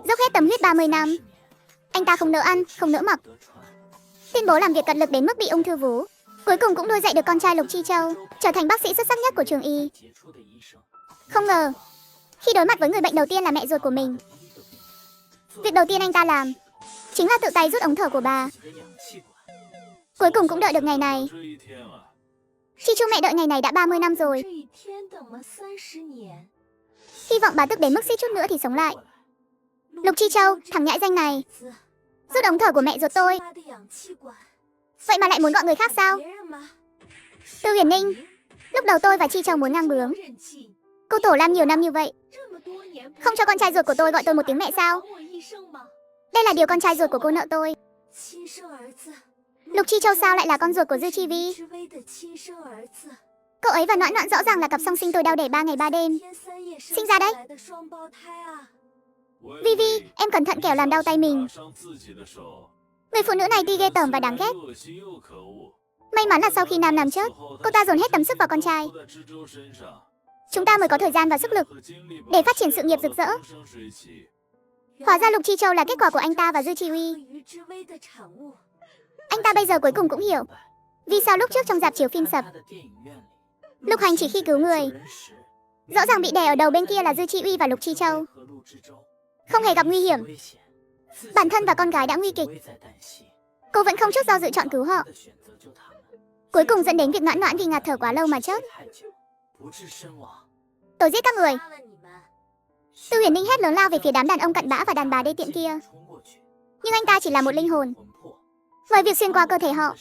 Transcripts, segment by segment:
Dốc hết tâm huyết 30 năm. Anh ta không nỡ ăn, không nỡ mặc. Tuyên bố làm việc cật lực đến mức bị ung thư vú. Cuối cùng cũng nuôi dạy được con trai Lục Chi Châu, trở thành bác sĩ xuất sắc nhất của trường y. Không ngờ, khi đối mặt với người bệnh đầu tiên là mẹ ruột của mình, việc đầu tiên anh ta làm chính là tự tay rút ống thở của bà. Cuối cùng cũng đợi được ngày này. Chi Chu mẹ đợi ngày này đã 30 năm rồi. Hy vọng bà tức đến mức suýt chút nữa thì sống lại. Lục Chi Châu, thằng nhãi danh này, rút ống thở của mẹ ruột tôi. Vậy mà lại muốn gọi người khác sao? Tư Huyền Ninh, lúc đầu tôi và Chi Châu muốn ngang bướng. Cô Tổ Lam nhiều năm như vậy, không cho con trai ruột của tôi gọi tôi một tiếng mẹ sao? Đây là điều con trai ruột của cô nợ tôi. Lục Chi Châu sao lại là con ruột của Dư Chi Vi? Cậu ấy và Noãn Noãn rõ ràng là cặp song sinh tôi đau đẻ 3 ngày 3 đêm. Sinh ra đấy. Vi Vi, em cẩn thận kẻo làm đau tay mình. Người phụ nữ này tuy ghê tởm và đáng ghét. May mắn là sau khi Nam nằm chết, cô ta dồn hết tâm sức vào con trai. Chúng ta mới có thời gian và sức lực để phát triển sự nghiệp rực rỡ. Hóa ra Lục Chi Châu là kết quả của anh ta và Dư Chi Uy. Anh ta bây giờ cuối cùng cũng hiểu vì sao lúc trước trong rạp chiếu phim sập, Lục Hành chỉ khi cứu người. Rõ ràng bị đè ở đầu bên kia là Dư Chi Uy và Lục Chi Châu, không hề gặp nguy hiểm. Bản thân và con gái đã nguy kịch, cô vẫn không chút do dự chọn cứu họ. Cuối cùng dẫn đến việc Noãn Noãn vì ngạt thở quá lâu mà chết. Tôi giết các người. Tư Huyền Ninh hét lớn lao về phía đám đàn ông cặn bã và đàn bà đê tiện kia. Nhưng anh ta chỉ là một linh hồn. Ngoài việc xuyên qua cơ thể họ,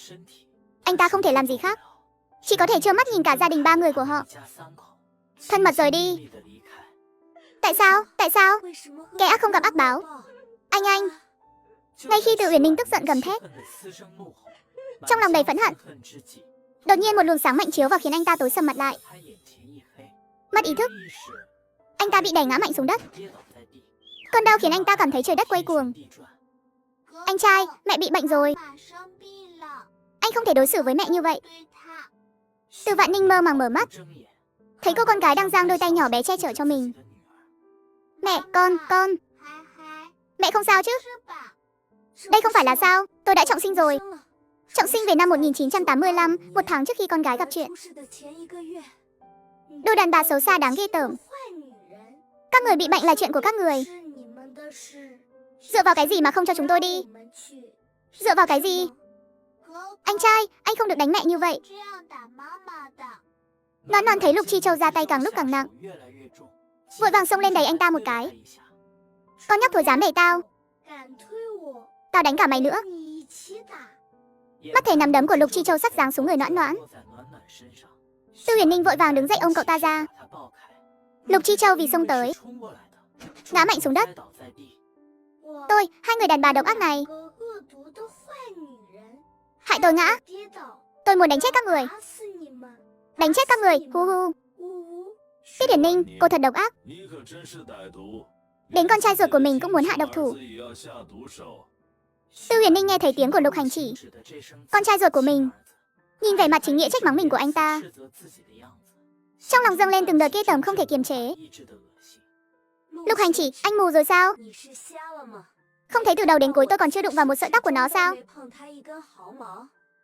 anh ta không thể làm gì khác, chỉ có thể trơ mắt nhìn cả gia đình 3 người của họ thân mật rời đi. Tại sao? Tại sao? Kẻ ác không gặp ác báo. Anh. Ngay khi Tư Huyền Ninh tức giận gầm thét, trong lòng đầy phẫn hận, đột nhiên một luồng sáng mạnh chiếu vào khiến anh ta tối sầm mặt lại. Mất ý thức, anh ta bị đẩy ngã mạnh xuống đất. Cơn đau khiến anh ta cảm thấy trời đất quay cuồng. Anh trai, mẹ bị bệnh rồi. Anh không thể đối xử với mẹ như vậy. Từ Vạn Ninh mơ màng mở mắt, thấy cô con gái đang giang đôi tay nhỏ bé che chở cho mình. Mẹ, con. Mẹ không sao chứ? Đây không phải là sao, tôi đã trọng sinh rồi. Trọng sinh về năm 1985, một tháng trước khi con gái gặp chuyện. Đồ đàn bà xấu xa đáng ghê tởm. Các người bị bệnh là chuyện của các người. Dựa vào cái gì mà không cho chúng tôi đi? Dựa vào cái gì? Anh trai, anh không được đánh mẹ như vậy. Noãn Noãn thấy Lục Chi Châu ra tay càng lúc càng nặng, vội vàng xông lên đẩy anh ta một cái. Con nhóc thối dám đẩy tao. Tao đánh cả mày nữa. Mắt thấy nắm đấm của Lục Chi Châu sắc giáng xuống người Noãn Noãn, Tư Huyền Ninh vội vàng đứng dậy ôm cậu ta ra. Lục Chi Châu vì xông tới, ngã mạnh xuống đất. Hai người đàn bà độc ác này hại tôi ngã. Tôi muốn đánh chết các người. Đánh chết các người, hu hu. Tiết Điển Ninh, cô thật độc ác. Đến con trai ruột của mình cũng muốn hạ độc thủ. Tư Huyền Ninh nghe thấy tiếng của Lục Hành chỉ, con trai ruột của mình, nhìn vẻ mặt chính nghĩa trách mắng mình của anh ta, trong lòng dâng lên từng đợt ghê tởm không thể kiềm chế. Lục Hành chỉ, anh mù rồi sao? Không thấy từ đầu đến cuối tôi còn chưa đụng vào một sợi tóc của nó sao?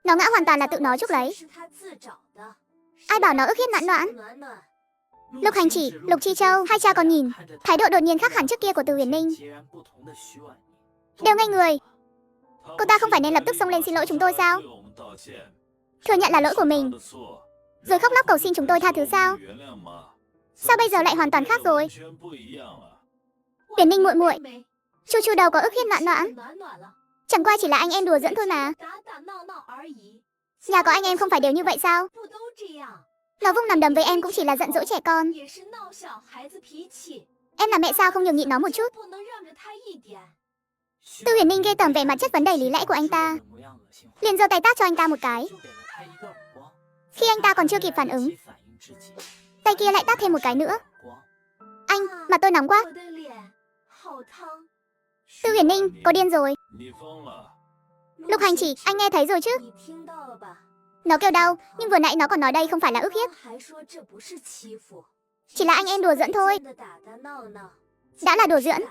Nó ngã hoàn toàn là tự nó chuốc lấy. Ai bảo nó ức hiếp Noãn Noãn? Lục Hành chỉ, Lục Chi Châu, hai cha con nhìn, thái độ đột nhiên khác hẳn trước kia của Từ Huyền Ninh, đều ngây người. Cô ta không phải nên lập tức xông lên xin lỗi chúng tôi sao? Thừa nhận là lỗi của mình, rồi khóc lóc cầu xin chúng tôi tha thứ sao? Sao bây giờ lại hoàn toàn khác rồi? Huyền Ninh muội muội, Chu Chu đâu có ức hiếp Noãn Noãn. Chẳng qua chỉ là anh em đùa giỡn thôi mà. Nhà có anh em không phải đều như vậy sao? Nó vung nằm đấm với em cũng chỉ là giận dỗi trẻ con. Em là mẹ sao không nhường nhịn nó một chút? Tư Huyền Ninh ghê tởm vẻ mặt chất vấn đầy lý lẽ của anh ta, liền giơ tay tát cho anh ta một cái. Khi anh ta còn chưa kịp phản ứng, tay kia lại tát thêm một cái nữa. Anh, mặt tôi nóng quá. Tư Huyền Ninh, có điên rồi. Lục Hành chỉ, anh nghe thấy rồi chứ? Nó kêu đau, nhưng vừa nãy nó còn nói đây không phải là ức hiếp, chỉ là anh em đùa giỡn thôi. Đã là đùa giỡn,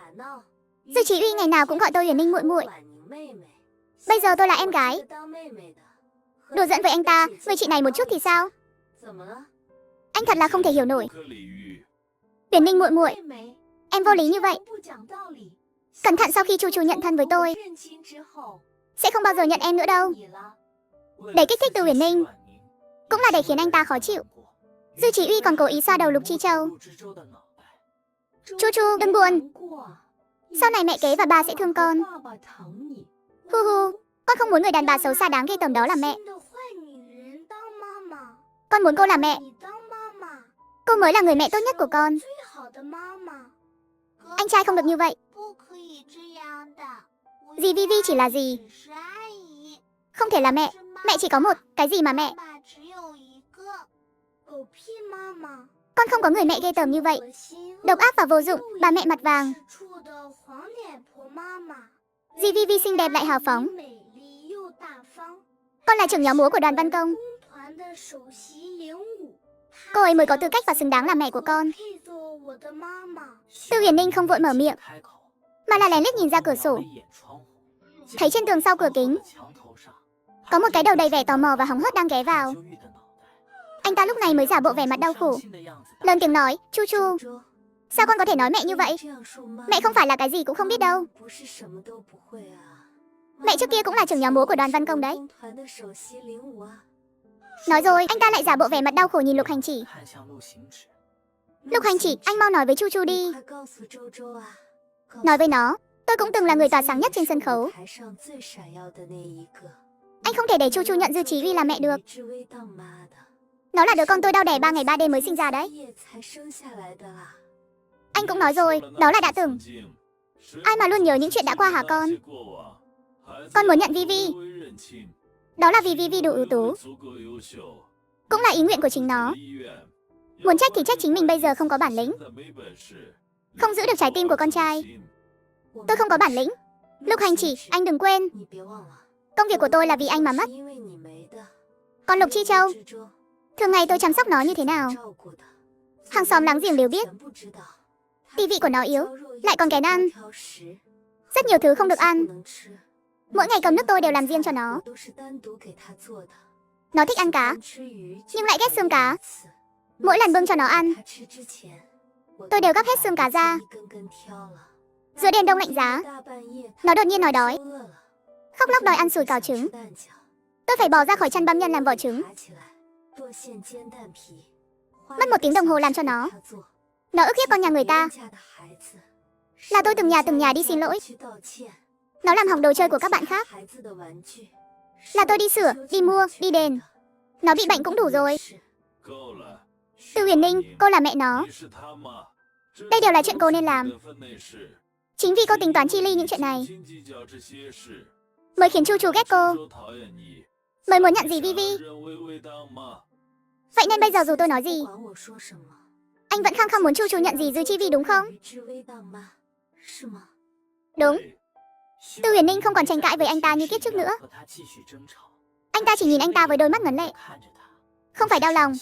Dư Chí Uy ngày nào cũng gọi tôi Uyển Ninh muội muội. Bây giờ tôi là em gái. Đùa giỡn với anh ta, người chị này một chút thì sao? Anh thật là không thể hiểu nổi. Uyển Ninh muội muội, em vô lý như vậy. Cẩn thận sau khi Chu Chu nhận thân với tôi, sẽ không bao giờ nhận em nữa đâu. Để kích thích từ Uyển Ninh cũng là để khiến anh ta khó chịu. Dư Chí Uy còn cố ý xoa đầu Lục Chi Châu. Chu Chu, đừng buồn. Sau này mẹ kế và ba sẽ thương con. Hu hu, con không muốn người đàn bà xấu xa đáng ghê tởm đó làm mẹ. Con muốn cô làm mẹ. Cô mới là người mẹ tốt nhất của con. Anh trai không được như vậy. Dì Vi Vi chỉ là gì? Không thể là mẹ. Mẹ chỉ có một, cái gì mà mẹ? Con không có người mẹ ghê tởm như vậy. Độc ác và vô dụng, bà mẹ mặt vàng. Dì Vi Vi xinh đẹp lại hào phóng. Con là trưởng nhóm múa của đoàn văn công. Cô ấy mới có tư cách và xứng đáng là mẹ của con. Tư Uyển Ninh không vội mở miệng, mà là lén lút nhìn ra cửa sổ. Thấy trên tường sau cửa kính có một cái đầu đầy vẻ tò mò và hóng hớt đang ghé vào. Anh ta lúc này mới giả bộ vẻ mặt đau khổ, lớn tiếng nói, Chu Chu, sao con có thể nói mẹ như vậy? Mẹ không phải là cái gì cũng không biết đâu. Mẹ trước kia cũng là trưởng nhóm múa của đoàn văn công đấy. Nói rồi, anh ta lại giả bộ vẻ mặt đau khổ nhìn Lục Hành Chỉ. Lục Hành Chỉ, anh mau nói với Chu Chu đi. Nói với nó, tôi cũng từng là người tỏa sáng nhất trên sân khấu. Anh không thể để Chu Chu nhận Dư Chí Uy là mẹ được. Nó là đứa con tôi đau đẻ 3 ngày 3 đêm mới sinh ra đấy. Anh cũng nói rồi, đó là đã từng. Ai mà luôn nhớ những chuyện đã qua hả con? Con muốn nhận Vi Vi. Đó là vì Vi Vi đủ ưu tú. Cũng là ý nguyện của chính nó. Muốn trách thì trách chính mình bây giờ không có bản lĩnh, không giữ được trái tim của con trai. Tôi không có bản lĩnh. Lục Hành Chỉ, anh đừng quên, công việc của tôi là vì anh mà mất. Còn Lục Chi Châu, thường ngày tôi chăm sóc nó như thế nào, hàng xóm láng giềng đều biết. Tỳ vị của nó yếu, lại còn kén ăn. Rất nhiều thứ không được ăn. Mỗi ngày cầm nước tôi đều làm riêng cho nó. Nó thích ăn cá, nhưng lại ghét xương cá. Mỗi lần bưng cho nó ăn, tôi đều gắp hết xương cá ra. Giữa đêm đông lạnh giá, nó đột nhiên nói đói, khóc lóc đòi ăn sủi cảo trứng. Tôi phải bò ra khỏi chăn băm nhân làm vỏ trứng. Mất 1 tiếng đồng hồ làm cho nó. Nó ức hiếp con nhà người ta. Là tôi từng nhà đi xin lỗi. Nó làm hỏng đồ chơi của các bạn khác. Là tôi đi sửa, đi mua, đi đền. Nó bị bệnh cũng đủ rồi. Tư Uyển Ninh, cô là mẹ nó. Đây đều là chuyện cô nên làm. Chính vì cô tính toán chi ly những chuyện này mới khiến Chu Chu ghét cô, mới muốn nhận dì Vi Vi. Vậy nên bây giờ dù tôi nói gì, anh vẫn khăng khăng muốn Chu Chu nhận dì Dư Chi Vi đúng không? Đúng. Tư Uyển Ninh không còn tranh cãi với anh ta như kiếp trước nữa. Anh ta chỉ nhìn anh ta với đôi mắt ngấn lệ. Không phải đau lòng,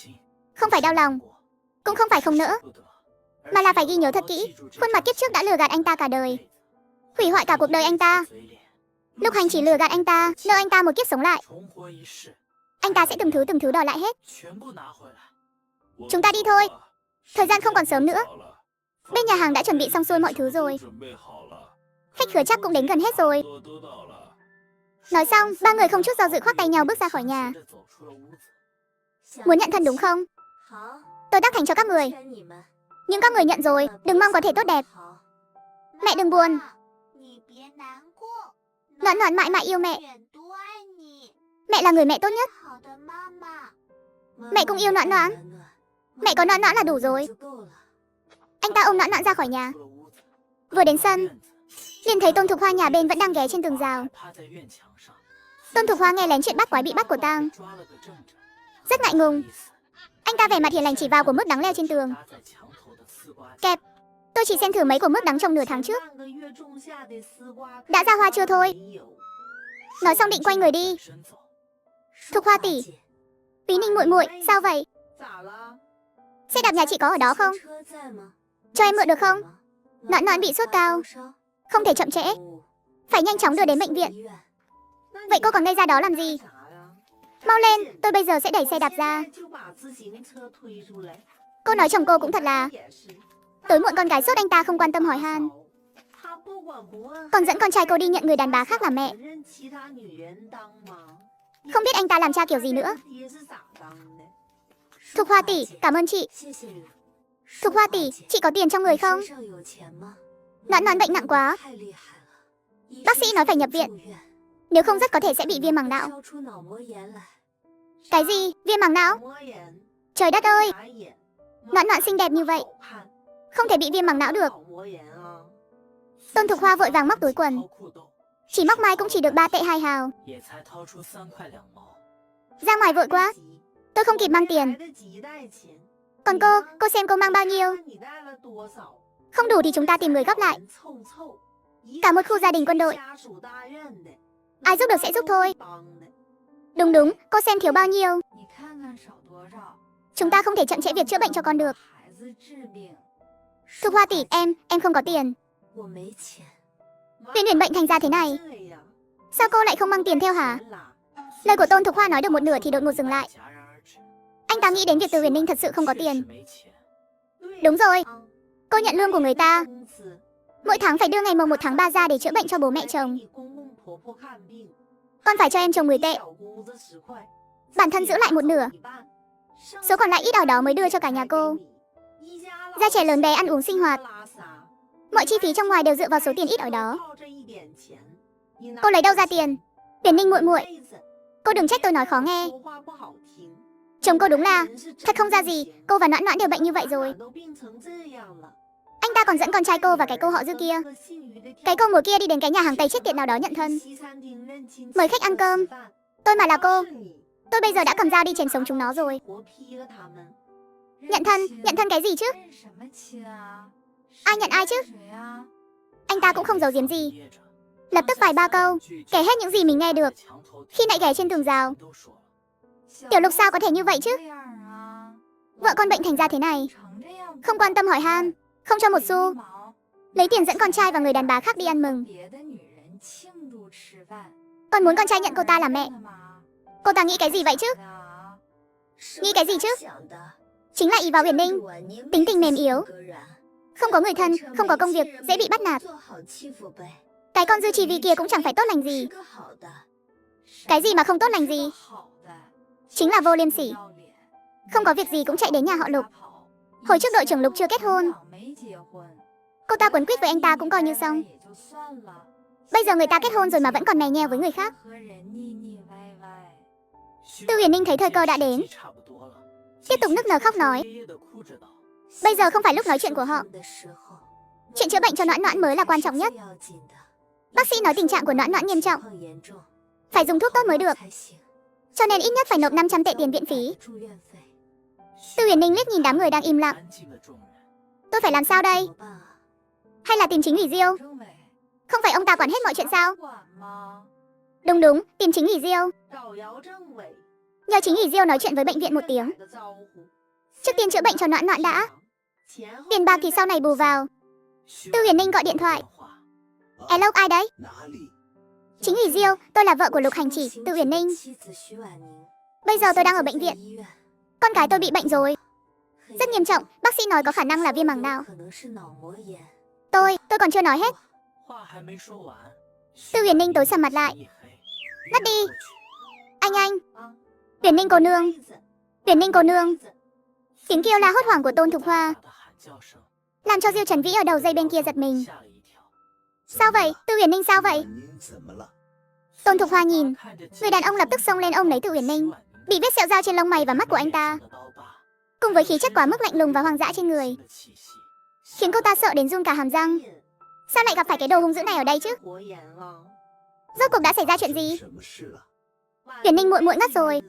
không phải đau lòng, cũng không phải không nỡ, mà là phải ghi nhớ thật kỹ khuôn mặt kiếp trước đã lừa gạt anh ta cả đời, hủy hoại cả cuộc đời anh ta. Lục Hành chỉ lừa gạt anh ta, nợ anh ta một kiếp sống lại. Anh ta sẽ từng thứ đòi lại hết. Chúng ta đi thôi, thời gian không còn sớm nữa. Bên nhà hàng đã chuẩn bị xong xuôi mọi thứ rồi. Khách khứa chắc cũng đến gần hết rồi. Nói xong, 3 người không chút do dự khoác tay nhau bước ra khỏi nhà. Muốn nhận thân đúng không? Tôi tác thành cho các người. Nhưng các người nhận rồi, đừng mong có thể tốt đẹp. Mẹ đừng buồn. Noãn Noãn mãi mãi yêu mẹ. Mẹ là người mẹ tốt nhất. Mẹ cũng yêu Noãn Noãn. Mẹ có Noãn Noãn là đủ rồi. Anh ta ôm Noãn Noãn ra khỏi nhà. Vừa đến sân, liền thấy Tôn Thục Hoa nhà bên vẫn đang ghé trên tường rào. Tôn Thục Hoa nghe lén chuyện bắt quái bị bắt của tang, rất ngại ngùng. Anh ta vẻ mặt hiền lành chỉ vào của mướp đắng leo trên tường. Kẹp, tôi chỉ xem thử mấy của mướp đắng trong nửa tháng trước. Đã ra hoa chưa thôi? Nói xong định quay người đi. Thục Hoa tỷ, Úy Ninh muội muội, sao vậy? Xe đạp nhà chị có ở đó không? Cho em mượn được không? Noãn Noãn bị sốt cao, Không thể chậm trễ. Phải nhanh chóng đưa đến bệnh viện. Vậy cô còn ngây ra đó làm gì? Mau lên, tôi bây giờ sẽ đẩy xe đạp ra. Cô nói chồng cô cũng thật là. Tối muộn con gái sốt anh ta không quan tâm hỏi han. Còn dẫn con trai cô đi nhận người đàn bà khác làm mẹ. Không biết anh ta làm cha kiểu gì nữa. Thục Hoa tỷ, cảm ơn chị. Thục Hoa tỷ, chị có tiền trong người không? Noãn Noãn bệnh nặng quá. Bác sĩ nói phải nhập viện. Nếu không rất có thể sẽ bị viêm màng não. Cái gì? Viêm màng não? Trời đất ơi! Noãn Noãn xinh đẹp như vậy, không thể bị viêm màng não được. Tôn Thục Hoa vội vàng móc túi quần. Chỉ móc mai cũng chỉ được 3 tệ 2 hào. Ra ngoài vội quá, tôi không kịp mang tiền. Còn cô xem cô mang bao nhiêu? Không đủ thì chúng ta tìm người góp lại. Cả một khu gia đình quân đội. Ai giúp được sẽ giúp thôi. Đúng, cô xem thiếu bao nhiêu. Chúng ta không thể chậm trễ việc chữa bệnh cho con được. Thục Hoa tỷ, em không có tiền. Tuyên Huyền bệnh thành ra thế này. Sao cô lại không mang tiền theo hả? Lời của Tôn Thục Hoa nói được một nửa thì đột ngột dừng lại. Anh ta nghĩ đến việc Từ Huyền Ninh thật sự không có tiền. Đúng rồi, cô nhận lương của người ta. Mỗi tháng phải đưa ngày mồng 1 tháng 3 ra để chữa bệnh cho bố mẹ chồng. Con phải cho em chồng 10 tệ. Bản thân giữ lại một nửa. Số còn lại ít ỏi đó mới đưa cho cả nhà cô. Gia trẻ lớn bé ăn uống sinh hoạt. Mọi chi phí trong ngoài đều dựa vào số tiền ít ỏi đó. Cô lấy đâu ra tiền? Huyền Ninh muội muội, cô đừng trách tôi nói khó nghe. Chồng cô đúng là thật không ra gì. Cô và Noãn Noãn đều bệnh như vậy rồi. Anh ta còn dẫn con trai cô và cái cô họ Dư kia, cái cô mùa kia đi đến cái nhà hàng Tây chết tiệt nào đó nhận thân, mời khách ăn cơm. Tôi mà là cô, tôi bây giờ đã cầm dao đi chém sống chúng nó rồi. Nhận thân cái gì chứ? Ai nhận ai chứ? Anh ta cũng không giấu giếm gì, lập tức vài ba câu kể hết những gì mình nghe được khi nãy ghé trên tường rào. Tiểu Lục sao có thể như vậy chứ? Vợ con bệnh thành ra thế này, không quan tâm hỏi han, không cho một xu, lấy tiền dẫn con trai và người đàn bà khác đi ăn mừng. Còn muốn con trai nhận cô ta làm mẹ. Cô ta nghĩ cái gì vậy chứ? Nghĩ cái gì chứ? Chính là ý vào Huyền Ninh, tính tình mềm yếu, không có người thân, không có công việc, dễ bị bắt nạt. Cái con Dư Trì Vi kia cũng chẳng phải tốt lành gì. Cái gì mà không tốt lành gì? Chính là vô liêm sỉ. Không có việc gì cũng chạy đến nhà họ Lục. Hồi trước đội trưởng Lục chưa kết hôn, cô ta quấn quýt với anh ta cũng coi như xong. Bây giờ người ta kết hôn rồi mà vẫn còn mè nheo với người khác. Tư Huyền Ninh thấy thời cơ đã đến, tiếp tục nức nở khóc nói. Bây giờ không phải lúc nói chuyện của họ. Chuyện chữa bệnh cho Noãn Noãn mới là quan trọng nhất. Bác sĩ nói tình trạng của Noãn Noãn nghiêm trọng, phải dùng thuốc tốt mới được, cho nên ít nhất phải nộp 500 tệ tiền viện phí. Tư Huyền Ninh liếc nhìn đám người đang im lặng. Tôi phải làm sao đây? Hay là tìm chính ủy Diêu? Không phải ông ta quản hết mọi chuyện sao? Đúng, tìm chính ủy Diêu. Nhờ chính ủy Diêu nói chuyện với bệnh viện một tiếng. Trước tiên chữa bệnh cho Noãn Noãn đã. Tiền bạc thì sau này bù vào. Tư Huyền Ninh gọi điện thoại. Hello, ai đấy? Chính ủy Diêu, tôi là vợ của Lục Hành Chỉ, Tư Huyền Ninh. Bây giờ tôi đang ở bệnh viện. Con gái tôi bị bệnh rồi, rất nghiêm trọng, bác sĩ nói có khả năng là viêm màng não. Tôi còn chưa nói hết. Tư Huyền Ninh tối sầm mặt lại. Ngắt đi. Anh. Huyền Ninh cô nương. Tiếng kêu la hốt hoảng của Tôn Thục Hoa làm cho Diêu Trần Vĩ ở đầu dây bên kia giật mình. Sao vậy? Tư Huyền Ninh sao vậy? Tôn Thục Hoa nhìn, người đàn ông lập tức xông lên ôm lấy Tư Huyền Ninh, bị vết sẹo dao trên lông mày và mắt của anh ta, cùng với khí chất quá mức lạnh lùng và hoang dã trên người, khiến cô ta sợ đến run cả hàm răng. Sao lại gặp phải cái đồ hung dữ này ở đây chứ? Rốt cuộc đã xảy ra chuyện gì? Huyền Ninh muội muội ngất rồi.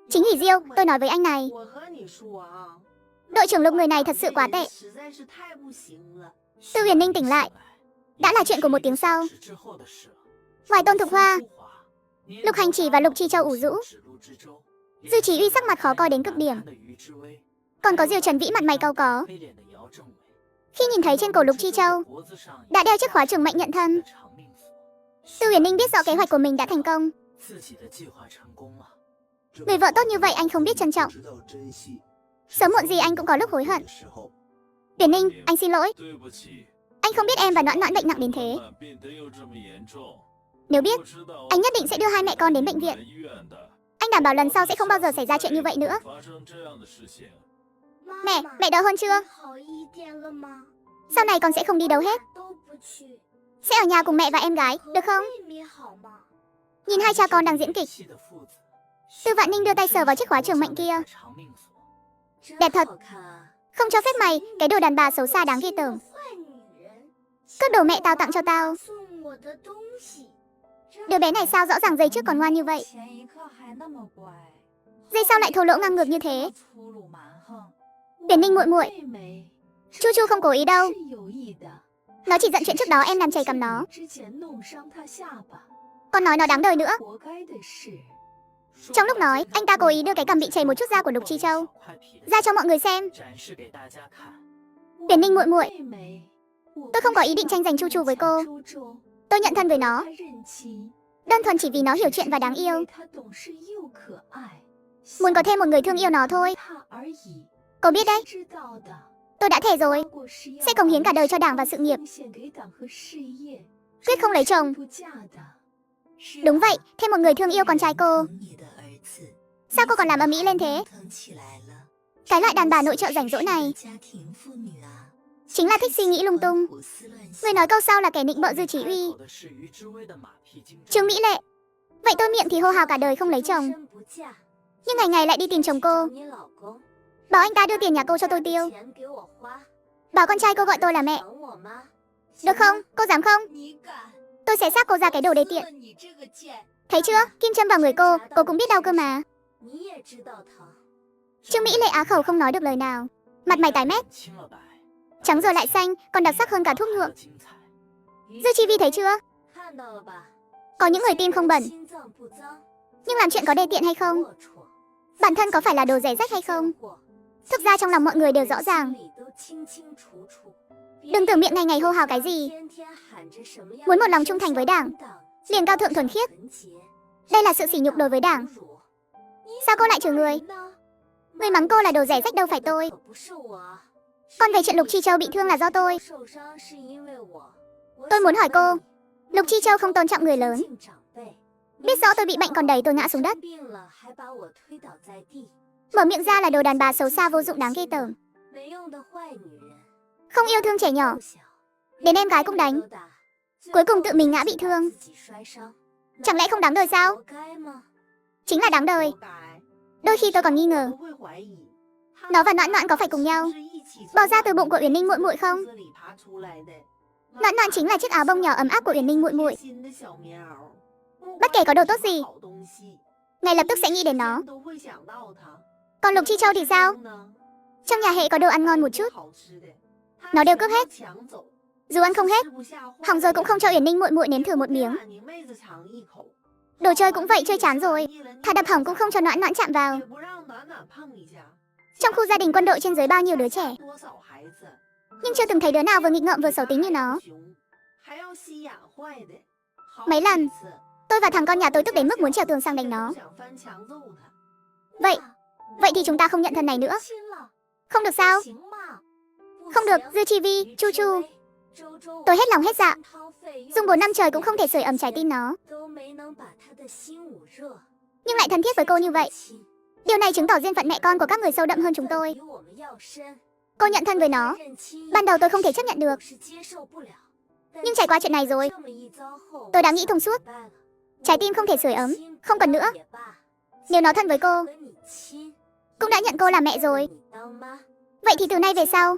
Chính ủy Diêu, tôi nói với anh này, đội trưởng Lục người này thật sự quá tệ. Tư Huyền Ninh tỉnh lại, đã là chuyện của một tiếng sau. Ngoài Tôn Thục Hoa, Lục Hành Chỉ và Lục Chi Châu ủ rũ, Dư Chỉ Uy sắc mặt khó coi đến cực điểm, còn có Diêu Trần Vĩ mặt mày cau có. Khi nhìn thấy trên cổ Lục Chi Châu đã đeo chiếc khóa trường mệnh nhận thân, Tư Uyển Ninh biết rõ kế hoạch của mình đã thành công. Người vợ tốt như vậy anh không biết trân trọng. Sớm muộn gì anh cũng có lúc hối hận. Uyển Ninh, anh xin lỗi. Anh không biết em và Noãn Noãn bệnh nặng đến thế. Nếu biết, anh nhất định sẽ đưa hai mẹ con đến bệnh viện. Anh đảm bảo lần sau sẽ không bao giờ xảy ra chuyện như vậy nữa. Mẹ đỡ hơn chưa? Sau này con sẽ không đi đâu hết. Sẽ ở nhà cùng mẹ và em gái, được không? Nhìn hai cha con đang diễn kịch. Tư Vạn Ninh đưa tay sờ vào chiếc khóa trường mệnh kia. Đẹp thật. Không cho phép mày, cái đồ đàn bà xấu xa đáng ghê tởm. Cất đồ mẹ tao tặng cho tao. Đứa bé này sao rõ ràng giây trước còn ngoan như vậy, giây sau lại thô lỗ ngang ngược như thế. Uyển Ninh muội muội, Chu Chu không cố ý đâu. Nó chỉ giận chuyện trước đó em làm chảy cằm nó. Còn nói nó đáng đời nữa. Trong lúc nói, anh ta cố ý đưa cái cằm bị chảy một chút da của Lục Chi Châu ra cho mọi người xem. Uyển Ninh muội muội, tôi không có ý định tranh giành Chu Chu với cô. Tôi nhận thân với nó đơn thuần chỉ vì nó hiểu chuyện và đáng yêu. Muốn có thêm một người thương yêu nó thôi. Cô biết đấy, tôi đã thề rồi, sẽ cống hiến cả đời cho Đảng và sự nghiệp, quyết không lấy chồng. Đúng vậy, thêm một người thương yêu con trai cô. Sao cô còn làm ầm ĩ lên thế? Cái loại đàn bà nội trợ rảnh rỗi này chính là thích suy nghĩ lung tung. Người nói câu sau là kẻ nịnh bợ Dư Chí Uy. Trương Mỹ Lệ, vậy tôi miệng thì hô hào cả đời không lấy chồng, nhưng ngày ngày lại đi tìm chồng cô. Bảo anh ta đưa tiền nhà cô cho tôi tiêu. Bảo con trai cô gọi tôi là mẹ. Được không? Cô dám không? Tôi sẽ xác cô ra cái đồ đê tiện. Thấy chưa? Kim châm vào người cô cũng biết đau cơ mà. Trương Mỹ Lệ á khẩu không nói được lời nào. Mặt mày tái mét, trắng rồi lại xanh, còn đặc sắc hơn cả thuốc nhuộm. Dư Chi Vi thấy chưa? Có những người tim không bẩn, nhưng làm chuyện có đê tiện hay không, bản thân có phải là đồ rẻ rách hay không, thực ra trong lòng mọi người đều rõ ràng. Đừng tưởng miệng ngày ngày hô hào cái gì muốn một lòng trung thành với Đảng, liền cao thượng thuần khiết. Đây là sự sỉ nhục đối với Đảng. Sao cô lại chửi người? Người mắng cô là đồ rẻ rách đâu phải tôi. Còn về chuyện Lục Chi Châu bị thương là do tôi. Tôi muốn hỏi cô, Lục Chi Châu không tôn trọng người lớn, biết rõ tôi bị bệnh còn đẩy tôi ngã xuống đất, mở miệng ra là đồ đàn bà xấu xa vô dụng đáng ghê tởm, không yêu thương trẻ nhỏ, đến em gái cũng đánh, cuối cùng tự mình ngã bị thương. Chẳng lẽ không đáng đời sao? Chính là đáng đời. Đôi khi tôi còn nghi ngờ nó và Noãn Noãn có phải cùng nhau bò ra từ bụng của Uyển Ninh muội muội không? Noãn Noãn chính là chiếc áo bông nhỏ ấm áp của Uyển Ninh muội muội. Bất kể có đồ tốt gì, ngay lập tức sẽ nghĩ đến nó. Còn Lục Chi Châu thì sao? Trong nhà hệ có đồ ăn ngon một chút, nó đều cướp hết. Dù ăn không hết, hỏng rồi cũng không cho Uyển Ninh muội muội nếm thử một miếng. Đồ chơi cũng vậy, chơi chán rồi, thà đập hỏng cũng không cho Noãn Noãn chạm vào. Trong khu gia đình quân đội trên dưới bao nhiêu đứa trẻ, nhưng chưa từng thấy đứa nào vừa nghịch ngợm vừa xấu tính như nó. Mấy lần, tôi và thằng con nhà tôi tức đến mức muốn trèo tường sang đánh nó. Vậy thì chúng ta không nhận thân này nữa. Không được sao? Không được, Dư Chi Vi, Chu Chu. Tôi hết lòng hết dạ, dùng 4 năm trời cũng không thể sưởi ấm trái tim nó, nhưng lại thân thiết với cô như vậy. Điều này chứng tỏ duyên phận mẹ con của các người sâu đậm hơn chúng tôi. Cô nhận thân với nó, ban đầu tôi không thể chấp nhận được, nhưng trải qua chuyện này rồi, tôi đã nghĩ thông suốt. Trái tim không thể sưởi ấm, không cần nữa. Nếu nó thân với cô, cũng đã nhận cô là mẹ rồi, vậy thì từ nay về sau,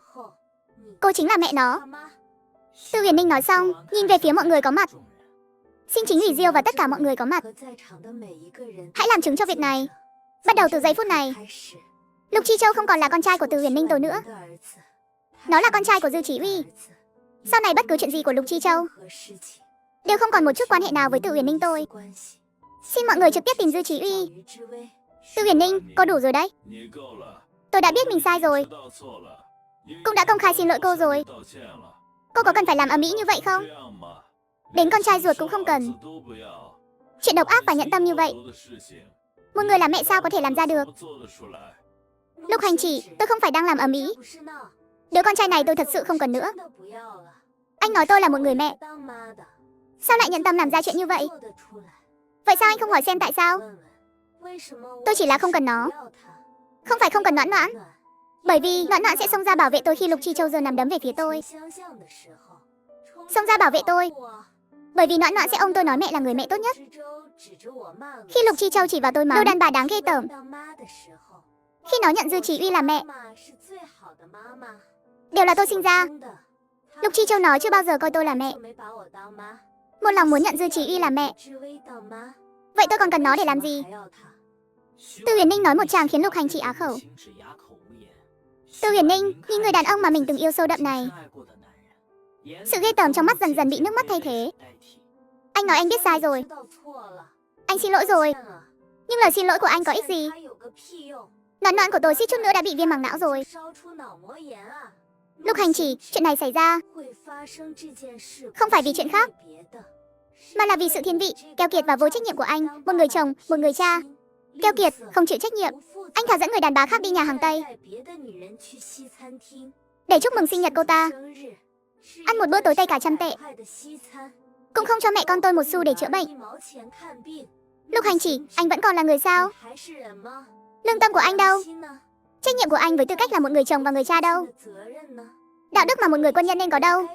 cô chính là mẹ nó. Tư Uyển Ninh nói xong, nhìn về phía mọi người có mặt. Xin chính ủy Diêu và tất cả mọi người có mặt hãy làm chứng cho việc này. Bắt đầu từ giây phút này, Lục Chi Châu không còn là con trai của Tư Uyển Ninh tôi nữa. Nó là con trai của Dư Chí Uy. Sau này bất cứ chuyện gì của Lục Chi Châu đều không còn một chút quan hệ nào với Tư Uyển Ninh tôi. Xin mọi người trực tiếp tìm Dư Chí Uy. Tư Uyển Ninh, cô đủ rồi đấy. Tôi đã biết mình sai rồi. cũng đã công khai xin lỗi cô rồi. Cô có cần phải làm ầm ĩ như vậy không? Đến con trai ruột cũng không cần. Chuyện độc ác và nhẫn tâm như vậy, một người là mẹ sao có thể làm ra được? Lục Hành Chỉ, tôi không phải đang làm ầm ĩ. Đứa con trai này tôi thật sự không cần nữa. Anh nói tôi là một người mẹ, sao lại nhận tâm làm ra chuyện như vậy? Vậy sao anh không hỏi xem tại sao? Tôi chỉ là không cần nó. Không phải không cần Noãn Noãn. Bởi vì Noãn Noãn sẽ xông ra bảo vệ tôi khi Lục Chi Châu giơ nắm đấm về phía tôi. Xông ra bảo vệ tôi. Bởi vì Noãn Noãn sẽ ôm tôi nói mẹ là người mẹ tốt nhất. Khi Lục Chi Châu chỉ vào tôi mắng, đồ đàn bà đáng ghê tởm. Khi nó nhận Dư Chỉ Uy làm mẹ, đều là tôi sinh ra. Lục Chi Châu nói chưa bao giờ coi tôi là mẹ. Một lòng muốn nhận Dư Chỉ Uy làm mẹ. Vậy tôi còn cần nó để làm gì? Tư Huyền Ninh nói một tràng khiến Lục Hành Chỉ á khẩu. Tư Huyền Ninh, như người đàn ông mà mình từng yêu sâu đậm này. Sự ghê tởm trong mắt dần dần bị nước mắt thay thế. Anh nói anh biết sai rồi. Anh xin lỗi rồi. Nhưng lời xin lỗi của anh có ích gì? Noãn Noãn của tôi suýt chút nữa đã bị viêm màng não rồi. Lục Hành Chỉ, chuyện này xảy ra không phải vì chuyện khác, mà là vì sự thiên vị, keo kiệt và vô trách nhiệm của anh. Một người chồng, một người cha. Keo kiệt, không chịu trách nhiệm. Anh thà dẫn người đàn bà khác đi nhà hàng Tây để chúc mừng sinh nhật cô ta, ăn một bữa tối Tây cả 100 tệ, cũng không cho mẹ con tôi một xu để chữa bệnh. Lục Hành Chỉ, anh vẫn còn là người sao? Lương tâm của anh đâu? Trách nhiệm của anh với tư cách là một người chồng và người cha đâu? Đạo đức mà một người quân nhân nên có đâu?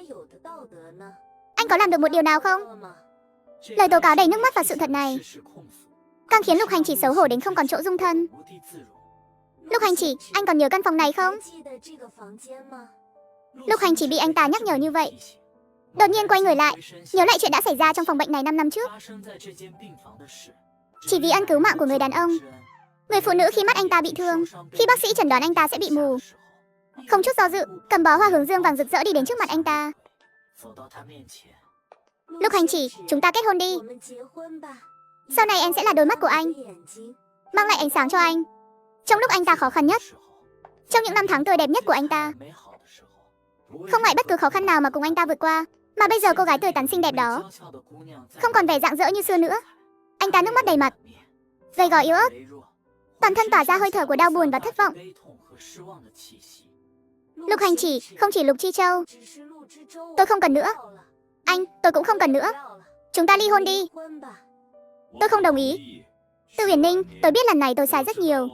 Anh có làm được một điều nào không? Lời tố cáo đầy nước mắt và sự thật này càng khiến Lục Hành Chỉ xấu hổ đến không còn chỗ dung thân. Lục Hành Chỉ, anh còn nhớ căn phòng này không? Lục Hành Chỉ bị anh ta nhắc nhở như vậy, đột nhiên quay người lại, nhớ lại chuyện đã xảy ra trong phòng bệnh này 5 năm trước. Chỉ vì ân cứu mạng của người đàn ông, người phụ nữ khi mắt anh ta bị thương, khi bác sĩ chẩn đoán anh ta sẽ bị mù, không chút do dự, cầm bó hoa hướng dương vàng rực rỡ đi đến trước mặt anh ta. Lục Hành Chỉ, chúng ta kết hôn đi. Sau này em sẽ là đôi mắt của anh, mang lại ánh sáng cho anh trong lúc anh ta khó khăn nhất, trong những năm tháng tươi đẹp nhất của anh ta. Không ngại bất cứ khó khăn nào mà cùng anh ta vượt qua. Mà bây giờ cô gái tươi tắn xinh đẹp đó không còn vẻ rạng rỡ như xưa nữa. Anh ta nước mắt đầy mặt, gầy gò yếu ớt, toàn thân tỏa ra hơi thở của đau buồn và thất vọng. Lục Hành Chỉ, không chỉ Lục Chi Châu, tôi không cần nữa. Anh, tôi cũng không cần nữa. Chúng ta ly hôn đi. Tôi không đồng ý. Tư Huyền Ninh, tôi biết lần này tôi sai rất nhiều,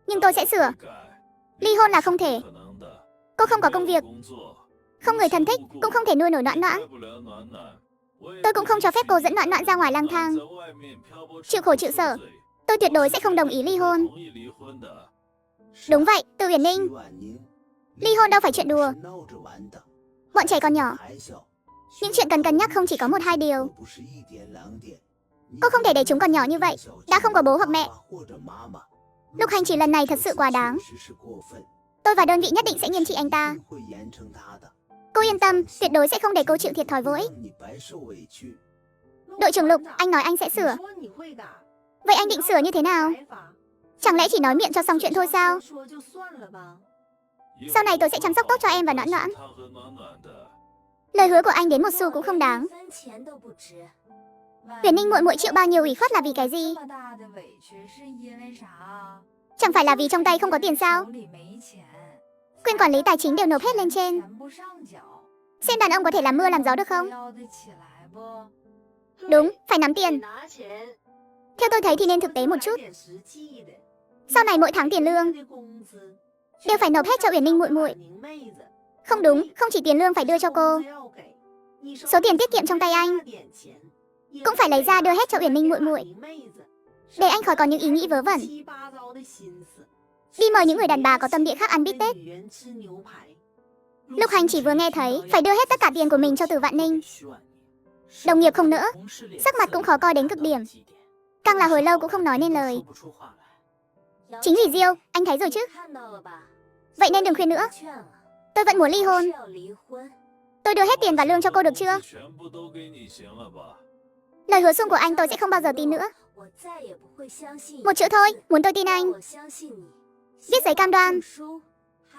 nhưng tôi sẽ sửa. Ly hôn là không thể. Cô không có công việc, không người thân thích, cũng không thể nuôi nổi Noãn Noãn. Tôi cũng không cho phép cô dẫn Noãn Noãn ra ngoài lang thang, chịu khổ chịu sở. Tôi tuyệt đối sẽ không đồng ý ly hôn. Đúng vậy, Tư Huyền Ninh. Ly hôn đâu phải chuyện đùa. Bọn trẻ còn nhỏ, những chuyện cần cân nhắc không chỉ có 1-2 điều. Cô không thể để chúng còn nhỏ như vậy, đã không có bố hoặc mẹ. Lục Hành Chỉ lần này thật sự quá đáng. Tôi và đơn vị nhất định sẽ nghiêm trị anh ta. Cô yên tâm, tuyệt đối sẽ không để cô chịu thiệt thòi vô ích. Đội trưởng Lục, anh nói anh sẽ sửa. Vậy anh định sửa như thế nào? Chẳng lẽ chỉ nói miệng cho xong chuyện thôi sao? Sau này tôi sẽ chăm sóc tốt cho em và Noãn Noãn. Lời hứa của anh đến một xu cũng không đáng. Huyền Ninh muội muội chịu bao nhiêu ủy khuất là vì cái gì? Chẳng phải là vì trong tay không có tiền sao? Quyền quản lý tài chính đều nộp hết lên trên. Xem đàn ông có thể làm mưa làm gió được không? Đúng, phải nắm tiền. Theo tôi thấy thì nên thực tế một chút. Sau này mỗi tháng tiền lương đều phải nộp hết cho Uyển Ninh muội muội. Không đúng, không chỉ tiền lương phải đưa cho cô, số tiền tiết kiệm trong tay anh cũng phải lấy ra đưa hết cho Uyển Ninh muội muội, để anh khỏi có những ý nghĩ vớ vẩn đi mời những người đàn bà có tâm địa khác ăn bít tết. Lục Hành chỉ vừa nghe thấy phải đưa hết tất cả tiền của mình cho Từ Vạn Ninh. Đồng nghiệp không nỡ, sắc mặt cũng khó coi đến cực điểm, càng là hồi lâu cũng không nói nên lời. Chính vì Diêu, anh thấy rồi chứ? Vậy nên đừng khuyên nữa. Tôi vẫn muốn ly hôn. Tôi đưa hết tiền và lương cho cô được chưa? Lời hứa suông của anh tôi sẽ không bao giờ tin nữa. Một chữ thôi, muốn tôi tin anh. Viết giấy cam đoan,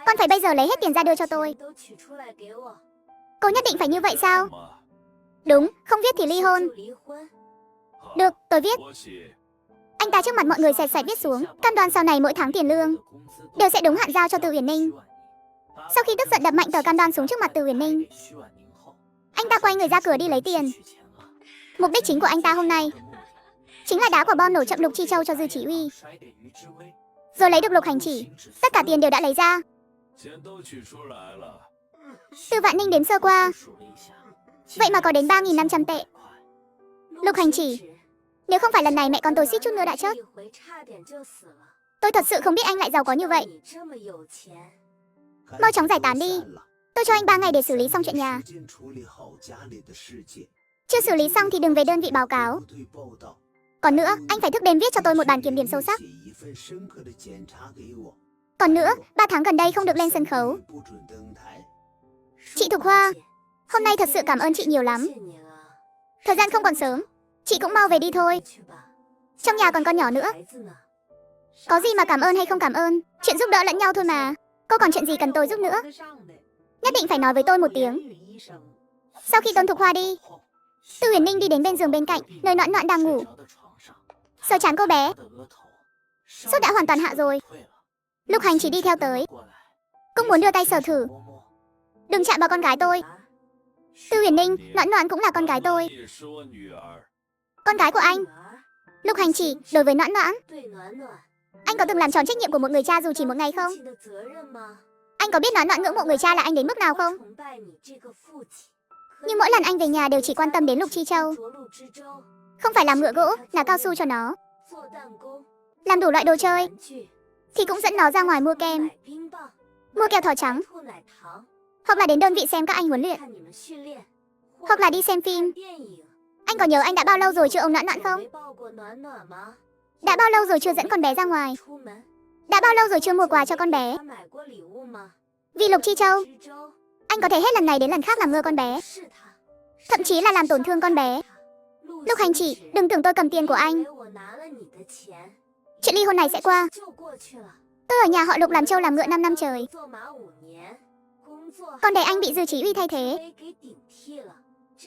Con phải bây giờ lấy hết tiền ra đưa cho tôi. Cô nhất định phải như vậy sao? Đúng, không viết thì ly hôn. Được, tôi viết. Anh ta trước mặt mọi người sệt sệt viết xuống, cam đoan sau này mỗi tháng tiền lương đều sẽ đúng hạn giao cho Từ Uyển Ninh. Sau khi tức giận đập mạnh tờ cam đoan xuống trước mặt Từ Uyển Ninh, anh ta quay người ra cửa đi lấy tiền. Mục đích chính của anh ta hôm nay chính là đá quả bom nổ chậm Lục Chi Châu cho Dư Chỉ Uy, rồi lấy được Lục Hành Chỉ. Tất cả tiền đều đã lấy ra. Từ Vạn Ninh đếm sơ qua, vậy mà có đến 3.500 tệ. Lục Hành Chỉ, nếu không phải lần này mẹ con tôi suýt chút nữa đã chết. Tôi thật sự không biết anh lại giàu có như vậy. Mau chóng giải tán đi. Tôi cho anh 3 ngày để xử lý xong chuyện nhà. Chưa xử lý xong thì đừng về đơn vị báo cáo. Còn nữa, anh phải thức đêm viết cho tôi một bản kiểm điểm sâu sắc. Còn nữa, 3 tháng gần đây không được lên sân khấu. Chị Thục Hoa, hôm nay thật sự cảm ơn chị nhiều lắm. Thời gian không còn sớm, chị cũng mau về đi thôi. Trong nhà còn con nhỏ nữa. Có gì mà cảm ơn hay không cảm ơn, chuyện giúp đỡ lẫn nhau thôi mà. Cô còn chuyện gì cần tôi giúp nữa, nhất định phải nói với tôi một tiếng. Sau khi Tôn Thục Hoa đi, Từ Uyển Ninh đi đến bên giường bên cạnh, nơi Noãn Noãn đang ngủ. Sờ trán cô bé, sốt đã hoàn toàn hạ rồi. Lục Hành chỉ đi theo tới, cũng muốn đưa tay sờ thử. Đừng chạm vào con gái tôi. Từ Uyển Ninh, Noãn Noãn cũng là con gái tôi. Con gái của anh. Lục Hành chỉ đối với Noãn Noãn, anh có từng làm tròn trách nhiệm của một người cha dù chỉ một ngày không? Anh có biết Noãn Noãn ngưỡng mộ người cha là anh đến mức nào không? Nhưng mỗi lần anh về nhà đều chỉ quan tâm đến Lục Chi Châu. Không phải làm ngựa gỗ, là cao su cho nó, làm đủ loại đồ chơi, thì cũng dẫn nó ra ngoài mua kem, mua kẹo thỏ trắng, hoặc là đến đơn vị xem các anh huấn luyện, hoặc là đi xem phim. Anh có nhớ anh đã bao lâu rồi chưa ôm Noãn Noãn không? Đã bao lâu rồi chưa dẫn con bé ra ngoài? Đã bao lâu rồi chưa mua quà cho con bé? Vì Lục Chi Châu, anh có thể hết lần này đến lần khác làm ngơ con bé, thậm chí là làm tổn thương con bé. Lục Hành chỉ, đừng tưởng tôi cầm tiền của anh. Chuyện ly hôn này sẽ qua. Tôi ở nhà họ Lục làm trâu làm ngựa 5 năm trời. Con để anh bị Dư Chí Uy thay thế.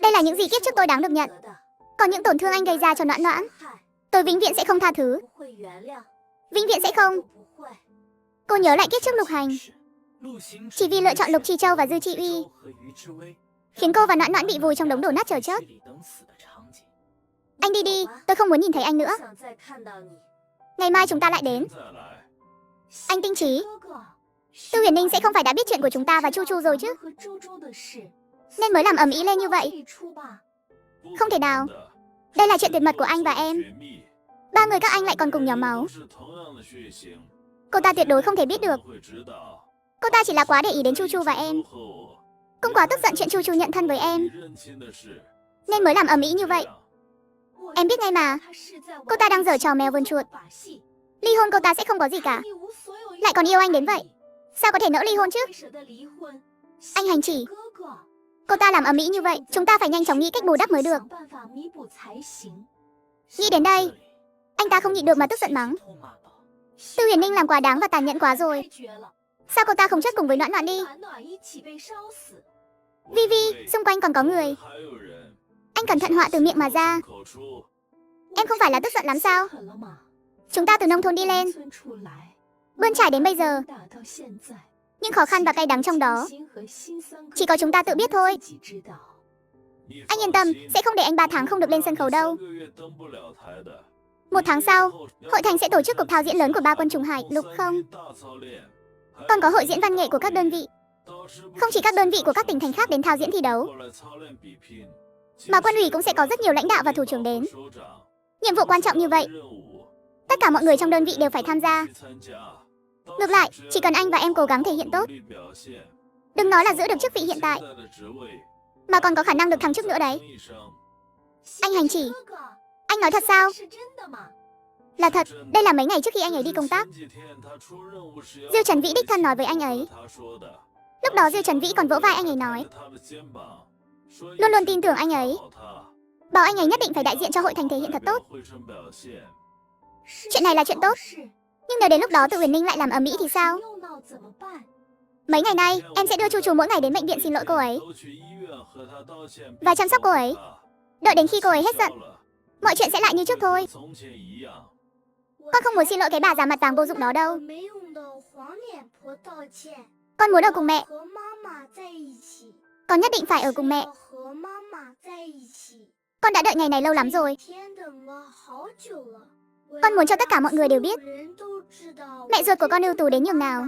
Đây là những gì kiếp trước tôi đáng được nhận. Còn những tổn thương anh gây ra cho Noãn Noãn, tôi vĩnh viễn sẽ không tha thứ. Vĩnh viễn sẽ không. Cô nhớ lại kiếp trước Lục Hành, chỉ vì lựa chọn Lục Chi Châu và Dư Chi Uy, khiến cô và Noãn Noãn bị vùi trong đống đổ nát chờ chết. Anh đi đi, tôi không muốn nhìn thấy anh nữa. Ngày mai chúng ta lại đến. Anh Tinh Trí, Từ Uyển Ninh sẽ không phải đã biết chuyện của chúng ta và Chu Chu rồi chứ, nên mới làm ầm ĩ lên như vậy. Không thể nào. Đây là chuyện tuyệt mật của anh và em. 3 người các anh lại còn cùng nhóm máu. Cô ta tuyệt đối không thể biết được. Cô ta chỉ là quá để ý đến Chu Chu và em, cũng quá tức giận chuyện Chu Chu nhận thân với em, nên mới làm ầm ĩ như vậy. Em biết ngay mà. Cô ta đang giở trò mèo vườn chuột. Ly hôn cô ta sẽ không có gì cả, lại còn yêu anh đến vậy, sao có thể nỡ ly hôn chứ? Anh Hành chỉ, cô ta làm ầm ĩ như vậy, chúng ta phải nhanh chóng nghĩ cách bù đắp mới được. Nghĩ đến đây, anh ta không nhịn được mà tức giận mắng. Từ Uyển Ninh làm quá đáng và tàn nhẫn quá rồi. Sao cô ta không chết cùng với Noãn Noãn đi? Vi Vi, xung quanh còn có người. Anh cẩn thận họa từ miệng mà ra. Em không phải là tức giận lắm sao? Chúng ta từ nông thôn đi lên, bươn trải đến bây giờ, nhưng khó khăn và cay đắng trong đó chỉ có chúng ta tự biết thôi. Anh yên tâm, sẽ không để anh 3 tháng không được lên sân khấu đâu. 1 tháng sau, hội thành sẽ tổ chức cuộc thao diễn lớn của 3 quân chủng hải lục không, còn có hội diễn văn nghệ của các đơn vị. Không chỉ các đơn vị của các tỉnh thành khác đến thao diễn thi đấu, mà quân ủy cũng sẽ có rất nhiều lãnh đạo và thủ trưởng đến. Nhiệm vụ quan trọng như vậy, tất cả mọi người trong đơn vị đều phải tham gia. Ngược lại, chỉ cần anh và em cố gắng thể hiện tốt, đừng nói là giữ được chức vị hiện tại, mà còn có khả năng được thăng chức nữa đấy. Anh Hành chỉ, anh nói thật sao? Là thật, đây là mấy ngày trước khi anh ấy đi công tác, Diêu Trần Vĩ đích thân nói với anh ấy. Lúc đó Diêu Trần Vĩ còn vỗ vai anh ấy nói, luôn luôn tin tưởng anh ấy, bảo anh ấy nhất định phải đại diện cho hội thành thể hiện thật tốt. Chuyện này là chuyện tốt, nhưng nếu đến lúc đó Từ Uyển Ninh lại làm ầm ĩ thì sao? Mấy ngày nay, em sẽ đưa Chu Chu mỗi ngày đến bệnh viện xin lỗi cô ấy và chăm sóc cô ấy. Đợi đến khi cô ấy hết giận, mọi chuyện sẽ lại như trước thôi. Con không muốn xin lỗi cái bà già mặt vàng vô dụng đó đâu. Con muốn ở cùng mẹ. Con nhất định phải ở cùng mẹ. Con đã đợi ngày này lâu lắm rồi. Con muốn cho tất cả mọi người đều biết mẹ ruột của con ưu tú đến nhường nào.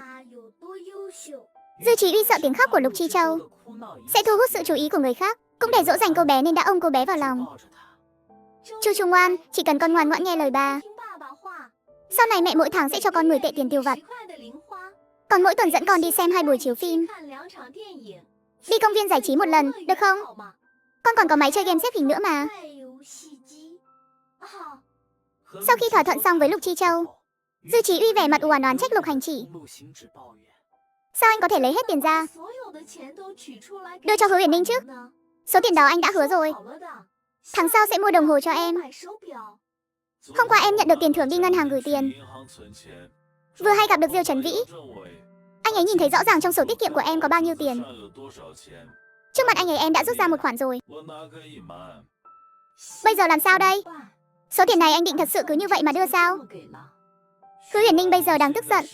Dư Chí Uy sợ tiếng khóc của Lục Chi Châu sẽ thu hút sự chú ý của người khác, cũng để dỗ dành cô bé nên đã ôm cô bé vào lòng. Chu Chu ngoan, chỉ cần con ngoan ngoãn nghe lời ba. Sau này mẹ mỗi tháng sẽ cho con 10 tệ tiền tiêu vặt. Còn mỗi tuần dẫn con đi xem 2 buổi chiếu phim. Đi công viên giải trí một lần, được không? Con còn có máy chơi game xếp hình nữa mà. Sau khi thỏa thuận xong với Lục Chi Châu, Dư Chí Uy vẻ mặt u oán trách Lục Hành Chỉ. Sao anh có thể lấy hết tiền ra đưa cho Hứa Uyển Ninh chứ? Số tiền đó anh đã hứa rồi. Tháng sau sẽ mua đồng hồ cho em. Hôm qua em nhận được tiền thưởng đi ngân hàng gửi tiền. Vừa hay gặp được Diêu Trấn Vĩ. Anh ấy nhìn thấy rõ ràng trong sổ tiết kiệm của em có bao nhiêu tiền. Trước mặt anh ấy em đã rút ra một khoản rồi. Bây giờ làm sao đây? Số tiền này anh định thật sự cứ như vậy mà đưa sao? Hứa Uyển Ninh bây giờ đang tức giận.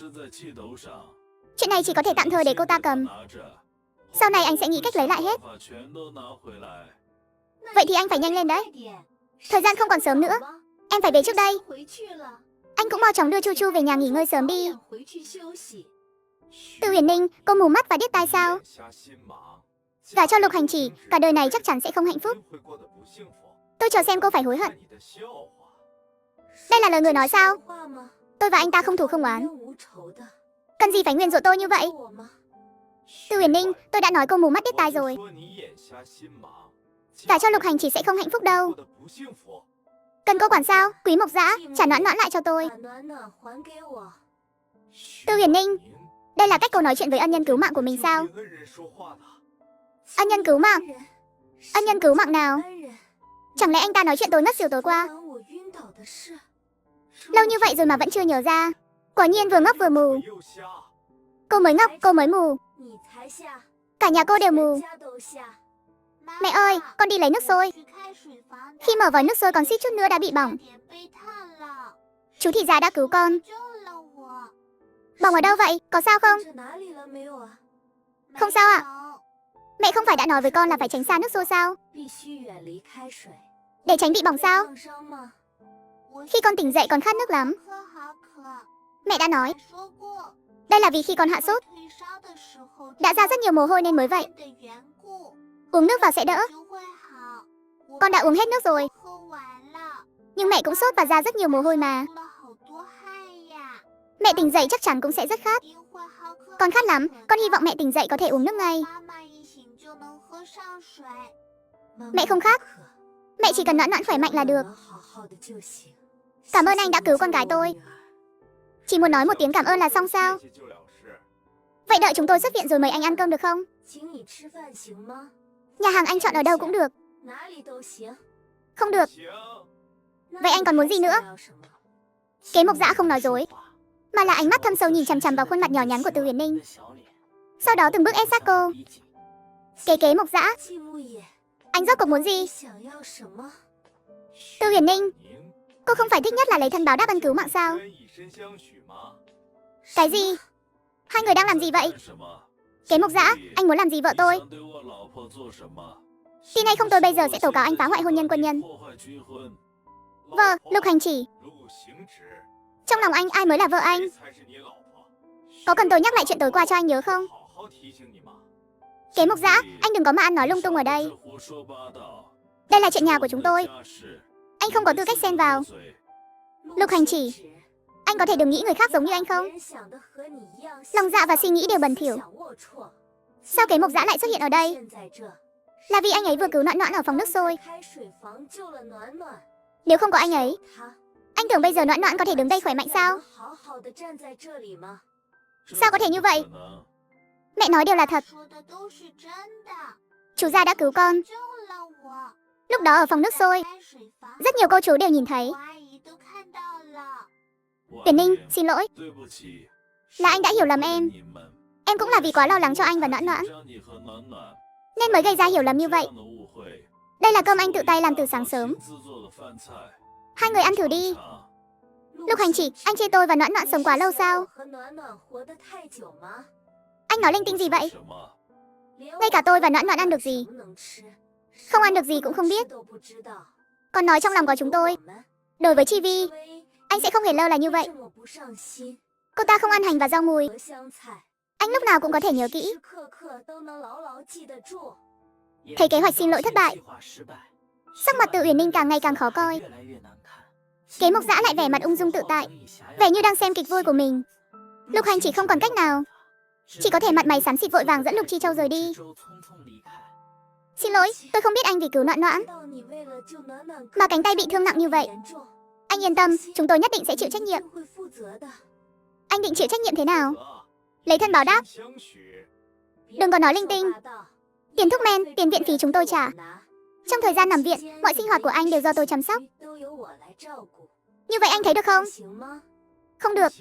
Chuyện này chỉ có thể tạm thời để cô ta cầm. Sau này anh sẽ nghĩ cách lấy lại hết. Vậy thì anh phải nhanh lên đấy. Thời gian không còn sớm nữa. Em phải về trước đây. Anh cũng mau chóng đưa Chu Chu về nhà nghỉ ngơi sớm đi. Từ Uyển Ninh, cô mù mắt và điếc tai sao? Gả cho Lục Hành Chỉ, cả đời này chắc chắn sẽ không hạnh phúc. Tôi chờ xem cô phải hối hận. Đây là lời người nói sao? Tôi và anh ta không thù không oán. Cần gì phải nguyền rủa tôi như vậy? Từ Uyển Ninh, tôi đã nói cô mù mắt điếc tai rồi. Gả cho Lục Hành Chỉ sẽ không hạnh phúc đâu. Cần cô quản sao? Quý Mộc Dã, trả Noãn Noãn lại cho tôi. Từ Uyển Ninh, đây là cách cô nói chuyện với ân nhân cứu mạng của mình sao? Ân nhân cứu mạng? Ân nhân cứu mạng nào? Chẳng lẽ anh ta nói chuyện tôi ngất xỉu tối qua? Lâu như vậy rồi mà vẫn chưa nhớ ra. Quả nhiên vừa ngốc vừa mù. Cô mới ngốc, cô mới mù. Cả nhà cô đều mù. Mẹ ơi, con đi lấy nước sôi. Khi mở vòi nước sôi còn suýt chút nữa đã bị bỏng. Chú thị già đã cứu con. Bỏng ở đâu vậy? Có sao không? Không sao ạ. Mẹ không phải đã nói với con là phải tránh xa nước sôi sao? Để tránh bị bỏng sao? Khi con tỉnh dậy còn khát nước lắm. Mẹ đã nói. Đây là vì khi con hạ sốt đã ra rất nhiều mồ hôi nên mới vậy. Uống nước vào sẽ đỡ. Con đã uống hết nước rồi. Nhưng mẹ cũng sốt và ra rất nhiều mồ hôi mà. Mẹ tỉnh dậy chắc chắn cũng sẽ rất khát. Con khát lắm, con hy vọng mẹ tỉnh dậy có thể uống nước ngay. Mẹ không khát. Mẹ chỉ cần Noãn Noãn khỏe mạnh là được. Cảm ơn anh đã cứu con gái tôi. Chỉ muốn nói một tiếng cảm ơn là xong sao? Vậy đợi chúng tôi xuất viện rồi mời anh ăn cơm được không? Nhà hàng anh chọn ở đâu cũng được. Không được. Vậy anh còn muốn gì nữa? Kế Mộc Dã không nói dối, mà là ánh mắt thâm sâu nhìn chằm chằm vào khuôn mặt nhỏ nhắn của Từ Uyển Ninh. Sau đó từng bước ép sát cô. Kế Mộc Dã, anh rốt cuộc muốn gì? Từ Uyển Ninh, cô không phải thích nhất là lấy thân báo đáp ân cứu mạng sao? Cái gì? Hai người đang làm gì vậy? Kế Mộc Dã, anh muốn làm gì vợ tôi? Tin hay không tôi bây giờ sẽ tố cáo anh phá hoại hôn nhân quân nhân. Vợ, Lục Hành Chỉ. Trong lòng anh ai mới là vợ anh? Có cần tôi nhắc lại chuyện tối qua cho anh nhớ không? Kế Mộc Dã, anh đừng có mà ăn nói lung tung ở đây. Đây là chuyện nhà của chúng tôi. Anh không có tư cách xen vào. Lục Hành Chỉ, anh có thể đừng nghĩ người khác giống như anh không? Lòng dạ và suy nghĩ đều bẩn thỉu. Sao Kế Mộc Dã lại xuất hiện ở đây? Là vì anh ấy vừa cứu Noãn Noãn ở phòng nước sôi. Nếu không có anh ấy, anh tưởng bây giờ Noãn Noãn có thể đứng đây khỏe mạnh sao? Sao có thể như vậy? Mẹ nói đều là thật. Chú gia đã cứu con. Lúc đó ở phòng nước sôi, rất nhiều cô chú đều nhìn thấy. Uyển Ninh, xin lỗi. Là anh đã hiểu lầm em. Em cũng là vì quá lo lắng cho anh và Noãn Noãn nên mới gây ra hiểu lầm như vậy. Đây là cơm anh tự tay làm từ sáng sớm. Hai người ăn thử đi. Lục Hành Chỉ, anh chê tôi và Noãn Noãn sống quá lâu sao? Anh nói linh tinh gì vậy? Ngay cả tôi và Noãn Noãn ăn được gì? Không ăn được gì cũng không biết. Còn nói trong lòng có chúng tôi. Đối với Chi Vi, anh sẽ không hề lơ là như vậy. Cô ta không ăn hành và rau mùi. Anh lúc nào cũng có thể nhớ kỹ. Thấy kế hoạch xin lỗi thất bại, sắc mặt Tự Uyển Ninh càng ngày càng khó coi. Kế Mộc Dã lại vẻ mặt ung dung tự tại, vẻ như đang xem kịch vui của mình. Lục Hành Chỉ không còn cách nào, chỉ có thể mặt mày xám xịt vội vàng dẫn Lục Chi Châu rời đi. Xin lỗi, tôi không biết anh vì cứu Noãn Noãn mà cánh tay bị thương nặng như vậy. Anh yên tâm, chúng tôi nhất định sẽ chịu trách nhiệm. Anh định chịu trách nhiệm thế nào? Lấy thân báo đáp. Đừng có nói linh tinh. Tiền thuốc men, tiền viện phí chúng tôi trả. Trong thời gian nằm viện, mọi sinh hoạt của anh đều do tôi chăm sóc. Như vậy anh thấy được không? Không được.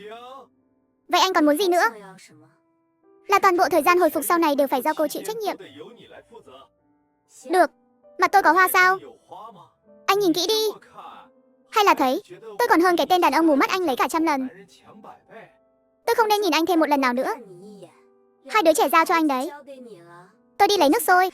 Vậy anh còn muốn gì nữa? Là toàn bộ thời gian hồi phục sau này đều phải do cô chịu trách nhiệm. Được. Mặt tôi có hoa sao? Anh nhìn kỹ đi. Hay là thấy tôi còn hơn cái tên đàn ông mù mắt anh lấy cả 100 lần. Tôi không nên nhìn anh thêm một lần nào nữa. Hai đứa trẻ giao cho anh đấy. Tôi đi lấy nước sôi.